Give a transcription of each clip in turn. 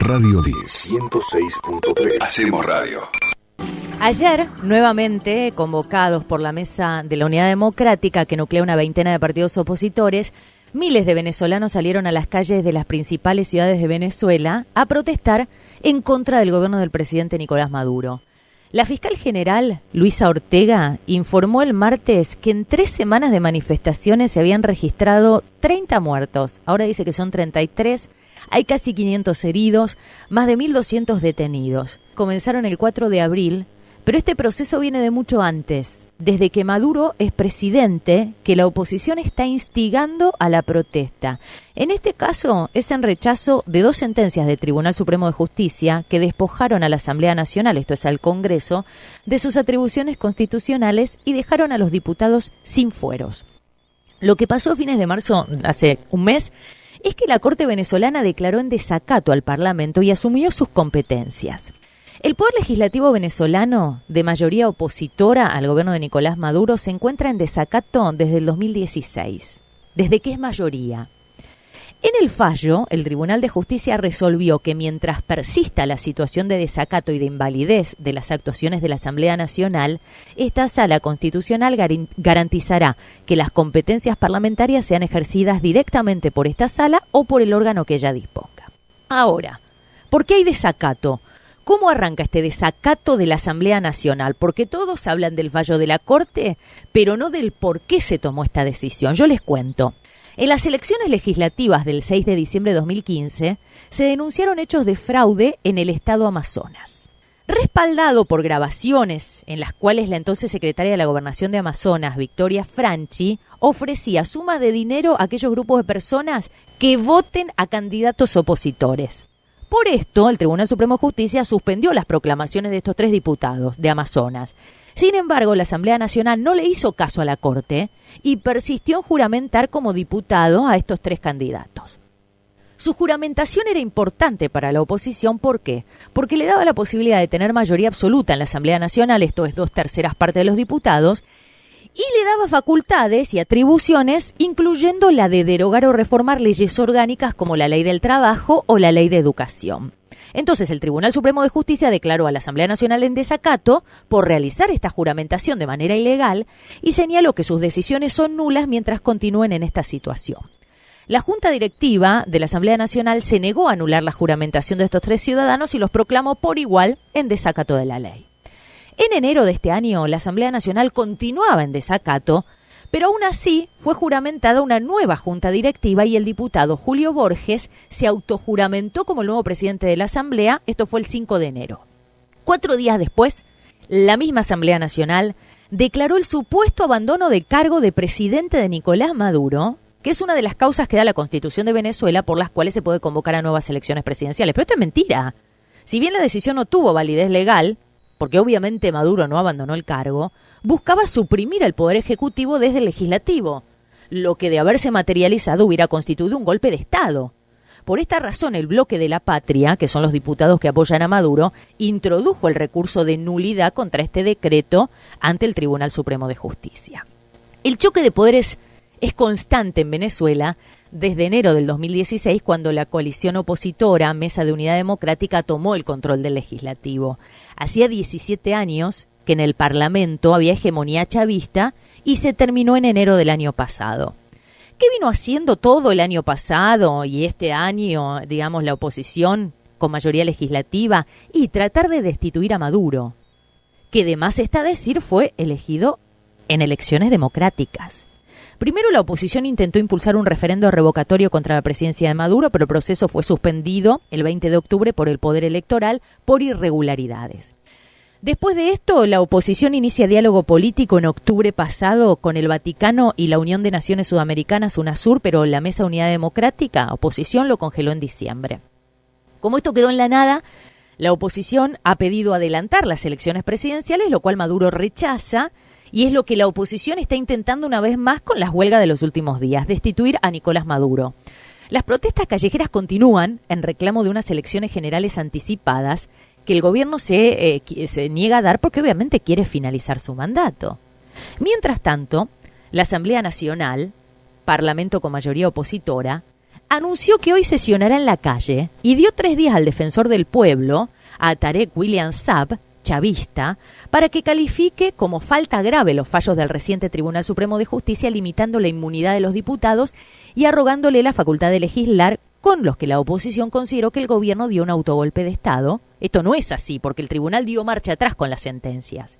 Radio 10. 106.3. Hacemos radio. Ayer, nuevamente convocados por la Mesa de la Unidad Democrática, que nuclea una veintena de partidos opositores, miles de venezolanos salieron a las calles de las principales ciudades de Venezuela a protestar en contra del gobierno del presidente Nicolás Maduro. La fiscal general, Luisa Ortega, informó el martes que en 3 semanas de manifestaciones se habían registrado 30 muertos. Ahora dice que son 33. Hay casi 500 heridos, más de 1.200 detenidos. Comenzaron el 4 de abril, pero este proceso viene de mucho antes. Desde que Maduro es presidente, que la oposición está instigando a la protesta. En este caso es en rechazo de 2 sentencias del Tribunal Supremo de Justicia que despojaron a la Asamblea Nacional, esto es al Congreso, de sus atribuciones constitucionales y dejaron a los diputados sin fueros. Lo que pasó a fines de marzo, hace un mes, es que la Corte venezolana declaró en desacato al Parlamento y asumió sus competencias. El Poder Legislativo venezolano, de mayoría opositora al gobierno de Nicolás Maduro, se encuentra en desacato desde el 2016, desde que es mayoría. En el fallo, el Tribunal de Justicia resolvió que mientras persista la situación de desacato y de invalidez de las actuaciones de la Asamblea Nacional, esta Sala Constitucional garantizará que las competencias parlamentarias sean ejercidas directamente por esta Sala o por el órgano que ella disponga. Ahora, ¿por qué hay desacato? ¿Cómo arranca este desacato de la Asamblea Nacional? Porque todos hablan del fallo de la Corte, pero no del por qué se tomó esta decisión. Yo les cuento. En las elecciones legislativas del 6 de diciembre de 2015, se denunciaron hechos de fraude en el estado Amazonas. Respaldado por grabaciones en las cuales la entonces secretaria de la Gobernación de Amazonas, Victoria Franchi, ofrecía sumas de dinero a aquellos grupos de personas que voten a candidatos opositores. Por esto, el Tribunal Supremo de Justicia suspendió las proclamaciones de estos 3 diputados de Amazonas. Sin embargo, la Asamblea Nacional no le hizo caso a la Corte y persistió en juramentar como diputado a estos 3 candidatos. Su juramentación era importante para la oposición, ¿por qué? Porque le daba la posibilidad de tener mayoría absoluta en la Asamblea Nacional, esto es 2/3 partes de los diputados, y le daba facultades y atribuciones, incluyendo la de derogar o reformar leyes orgánicas como la Ley del Trabajo o la Ley de Educación. Entonces, el Tribunal Supremo de Justicia declaró a la Asamblea Nacional en desacato por realizar esta juramentación de manera ilegal y señaló que sus decisiones son nulas mientras continúen en esta situación. La Junta Directiva de la Asamblea Nacional se negó a anular la juramentación de estos 3 ciudadanos y los proclamó por igual en desacato de la ley. En enero de este año, la Asamblea Nacional continuaba en desacato, pero aún así fue juramentada una nueva junta directiva y el diputado Julio Borges se autojuramentó como el nuevo presidente de la Asamblea. Esto fue el 5 de enero. 4 días después, la misma Asamblea Nacional declaró el supuesto abandono de cargo de presidente de Nicolás Maduro, que es una de las causas que da la Constitución de Venezuela por las cuales se puede convocar a nuevas elecciones presidenciales. Pero esto es mentira. Si bien la decisión no tuvo validez legal, porque obviamente Maduro no abandonó el cargo, buscaba suprimir al Poder Ejecutivo desde el Legislativo, lo que de haberse materializado hubiera constituido un golpe de Estado. Por esta razón, el Bloque de la Patria, que son los diputados que apoyan a Maduro, introdujo el recurso de nulidad contra este decreto ante el Tribunal Supremo de Justicia. El choque de poderes es constante en Venezuela desde enero del 2016, cuando la coalición opositora Mesa de Unidad Democrática tomó el control del Legislativo. Hacía 17 años que en el Parlamento había hegemonía chavista y se terminó en enero del año pasado. ¿Qué vino haciendo todo el año pasado y este año, digamos, la oposición con mayoría legislativa? Y tratar de destituir a Maduro, que de más está decir fue elegido en elecciones democráticas. Primero, la oposición intentó impulsar un referendo revocatorio contra la presidencia de Maduro, pero el proceso fue suspendido el 20 de octubre por el Poder Electoral por irregularidades. Después de esto, la oposición inicia diálogo político en octubre pasado con el Vaticano y la Unión de Naciones Sudamericanas, UNASUR, pero la Mesa Unidad Democrática, oposición, lo congeló en diciembre. Como esto quedó en la nada, la oposición ha pedido adelantar las elecciones presidenciales, lo cual Maduro rechaza, y es lo que la oposición está intentando una vez más con las huelgas de los últimos días, destituir a Nicolás Maduro. Las protestas callejeras continúan en reclamo de unas elecciones generales anticipadas que el gobierno se niega a dar porque obviamente quiere finalizar su mandato. Mientras tanto, la Asamblea Nacional, parlamento con mayoría opositora, anunció que hoy sesionará en la calle y dio 3 días al defensor del pueblo, a Tarek William Saab, chavista, para que califique como falta grave los fallos del reciente Tribunal Supremo de Justicia, limitando la inmunidad de los diputados y arrogándole la facultad de legislar, con los que la oposición consideró que el gobierno dio un autogolpe de Estado. Esto no es así, porque el tribunal dio marcha atrás con las sentencias.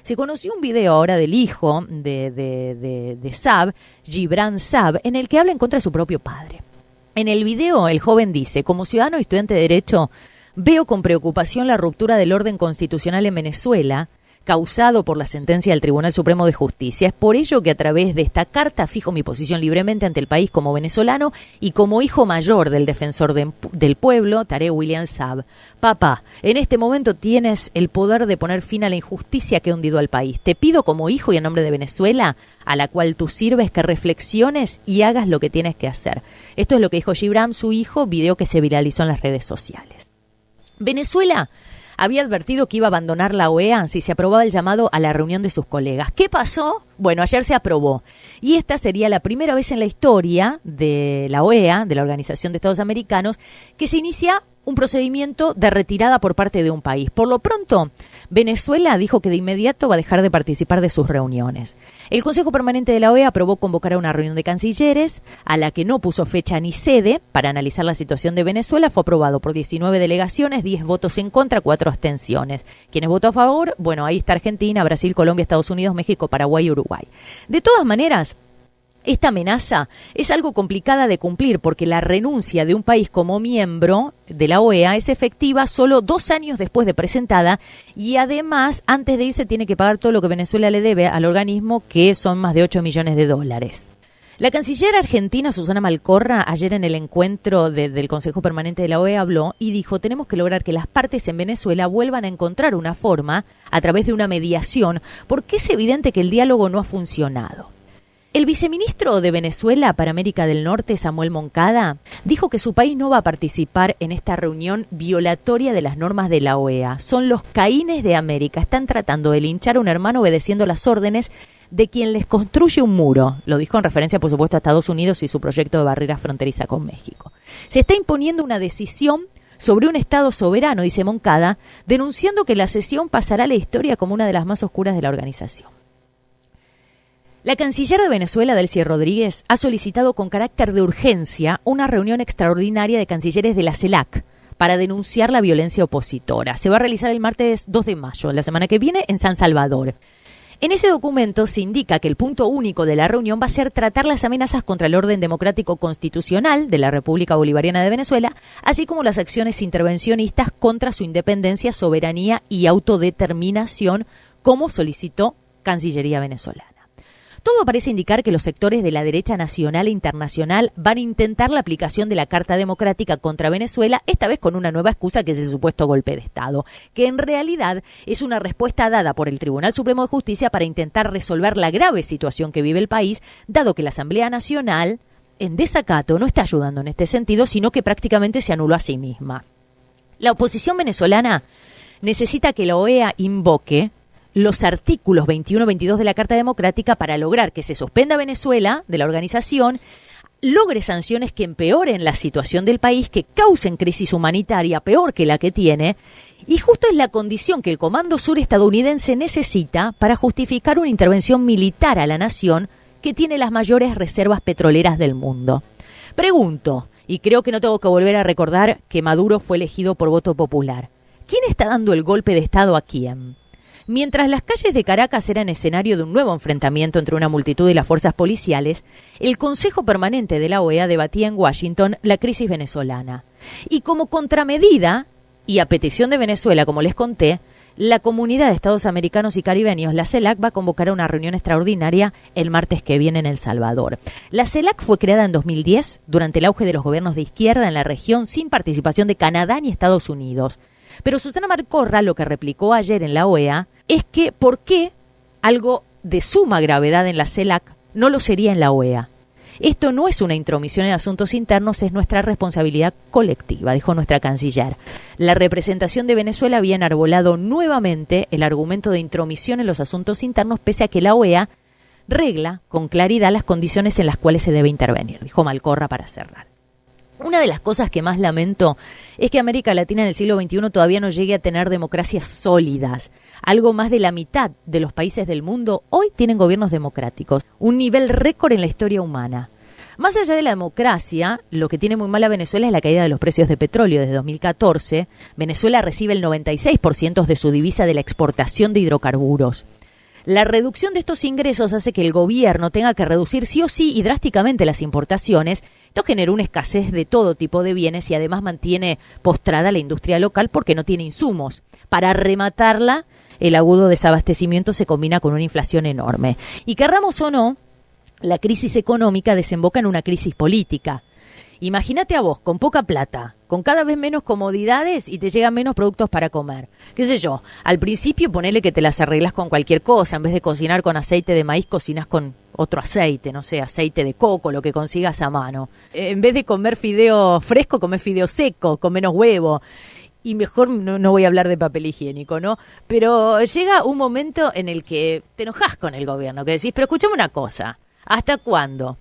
Se conoció un video ahora del hijo de Saab, Gibran Saab, en el que habla en contra de su propio padre. En el video, el joven dice: como ciudadano y estudiante de Derecho, veo con preocupación la ruptura del orden constitucional en Venezuela, causado por la sentencia del Tribunal Supremo de Justicia. Es por ello que a través de esta carta fijo mi posición libremente ante el país como venezolano y como hijo mayor del defensor del pueblo, Tarek William Saab. Papá, en este momento tienes el poder de poner fin a la injusticia que ha hundido al país. Te pido como hijo y en nombre de Venezuela, a la cual tú sirves, que reflexiones y hagas lo que tienes que hacer. Esto es lo que dijo Gibran, su hijo, video que se viralizó en las redes sociales. Venezuela había advertido que iba a abandonar la OEA si se aprobaba el llamado a la reunión de sus colegas. ¿Qué pasó? Bueno, ayer se aprobó. Y esta sería la primera vez en la historia de la OEA, de la Organización de Estados Americanos, que se inicia un procedimiento de retirada por parte de un país. Por lo pronto, Venezuela dijo que de inmediato va a dejar de participar de sus reuniones. El Consejo Permanente de la OEA aprobó convocar a una reunión de cancilleres, a la que no puso fecha ni sede para analizar la situación de Venezuela. Fue aprobado por 19 delegaciones, 10 votos en contra, 4 abstenciones. ¿Quiénes votó a favor? Bueno, ahí está Argentina, Brasil, Colombia, Estados Unidos, México, Paraguay y Uruguay. De todas maneras, esta amenaza es algo complicada de cumplir porque la renuncia de un país como miembro de la OEA es efectiva solo 2 años después de presentada y además antes de irse tiene que pagar todo lo que Venezuela le debe al organismo, que son más de 8 millones de dólares. La canciller argentina Susana Malcorra ayer en el encuentro del Consejo Permanente de la OEA habló y dijo: tenemos que lograr que las partes en Venezuela vuelvan a encontrar una forma a través de una mediación porque es evidente que el diálogo no ha funcionado. El viceministro de Venezuela para América del Norte, Samuel Moncada, dijo que su país no va a participar en esta reunión violatoria de las normas de la OEA. Son los Caínes de América. Están tratando de linchar a un hermano obedeciendo las órdenes de quien les construye un muro. Lo dijo en referencia, por supuesto, a Estados Unidos y su proyecto de barrera fronteriza con México. Se está imponiendo una decisión sobre un Estado soberano, dice Moncada, denunciando que la sesión pasará a la historia como una de las más oscuras de la organización. La canciller de Venezuela, Delcy Rodríguez, ha solicitado con carácter de urgencia una reunión extraordinaria de cancilleres de la CELAC para denunciar la violencia opositora. Se va a realizar el martes 2 de mayo, la semana que viene, en San Salvador. En ese documento se indica que el punto único de la reunión va a ser tratar las amenazas contra el orden democrático constitucional de la República Bolivariana de Venezuela, así como las acciones intervencionistas contra su independencia, soberanía y autodeterminación, como solicitó Cancillería venezolana. Todo parece indicar que los sectores de la derecha nacional e internacional van a intentar la aplicación de la Carta Democrática contra Venezuela, esta vez con una nueva excusa que es el supuesto golpe de Estado, que en realidad es una respuesta dada por el Tribunal Supremo de Justicia para intentar resolver la grave situación que vive el país, dado que la Asamblea Nacional, en desacato, no está ayudando en este sentido, sino que prácticamente se anuló a sí misma. La oposición venezolana necesita que la OEA invoque los artículos 21 y 22 de la Carta Democrática para lograr que se suspenda Venezuela de la organización, logre sanciones que empeoren la situación del país, que causen crisis humanitaria peor que la que tiene, y justo es la condición que el Comando Sur estadounidense necesita para justificar una intervención militar a la nación que tiene las mayores reservas petroleras del mundo. Pregunto, y creo que no tengo que volver a recordar que Maduro fue elegido por voto popular, ¿quién está dando el golpe de Estado a quién? Mientras las calles de Caracas eran escenario de un nuevo enfrentamiento entre una multitud y las fuerzas policiales, el Consejo Permanente de la OEA debatía en Washington la crisis venezolana. Y como contramedida, y a petición de Venezuela, como les conté, la Comunidad de Estados Americanos y Caribeños, la CELAC, va a convocar a una reunión extraordinaria el martes que viene en El Salvador. La CELAC fue creada en 2010, durante el auge de los gobiernos de izquierda en la región, sin participación de Canadá ni Estados Unidos. Pero Susana Malcorra lo que replicó ayer en la OEA es que ¿por qué algo de suma gravedad en la CELAC no lo sería en la OEA? Esto no es una intromisión en asuntos internos, es nuestra responsabilidad colectiva, dijo nuestra canciller. La representación de Venezuela había enarbolado nuevamente el argumento de intromisión en los asuntos internos, pese a que la OEA regla con claridad las condiciones en las cuales se debe intervenir, dijo Malcorra para cerrar. Una de las cosas que más lamento es que América Latina en el siglo XXI todavía no llegue a tener democracias sólidas. Algo más de la mitad de los países del mundo hoy tienen gobiernos democráticos, un nivel récord en la historia humana. Más allá de la democracia, lo que tiene muy mal a Venezuela es la caída de los precios de petróleo. Desde 2014, Venezuela recibe el 96% de su divisa de la exportación de hidrocarburos. La reducción de estos ingresos hace que el gobierno tenga que reducir sí o sí y drásticamente las importaciones. Esto genera una escasez de todo tipo de bienes y además mantiene postrada la industria local porque no tiene insumos. Para rematarla, el agudo desabastecimiento se combina con una inflación enorme. Y querramos o no, la crisis económica desemboca en una crisis política. Imagínate a vos, con poca plata, con cada vez menos comodidades y te llegan menos productos para comer. Qué sé yo, al principio ponele que te las arreglas con cualquier cosa. En vez de cocinar con aceite de maíz, cocinas con otro aceite, no sé, aceite de coco, lo que consigas a mano. En vez de comer fideo fresco, comer fideo seco, con menos huevo. Y mejor no voy a hablar de papel higiénico, ¿no? Pero llega un momento en el que te enojás con el gobierno, que decís, pero escuchame una cosa, ¿hasta cuándo?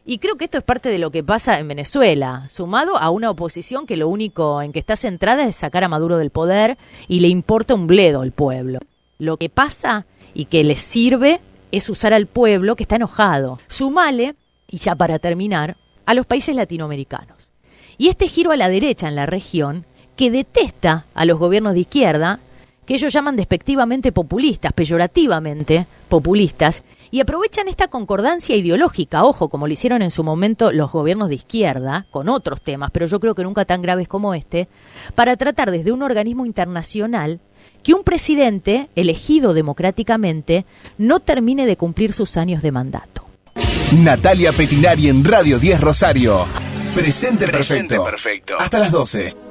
Y creo que esto es parte de lo que pasa en Venezuela, sumado a una oposición que lo único en que está centrada es sacar a Maduro del poder y le importa un bledo al pueblo. Lo que pasa y que les sirve es usar al pueblo que está enojado. Sumale, y ya para terminar, a los países latinoamericanos. Y este giro a la derecha en la región, que detesta a los gobiernos de izquierda, que ellos llaman despectivamente populistas, peyorativamente populistas, y aprovechan esta concordancia ideológica, ojo, como lo hicieron en su momento los gobiernos de izquierda, con otros temas, pero yo creo que nunca tan graves como este, para tratar desde un organismo internacional que un presidente elegido democráticamente no termine de cumplir sus años de mandato. Natalia Petinari en Radio 10 Rosario. Presente perfecto. Hasta las 12.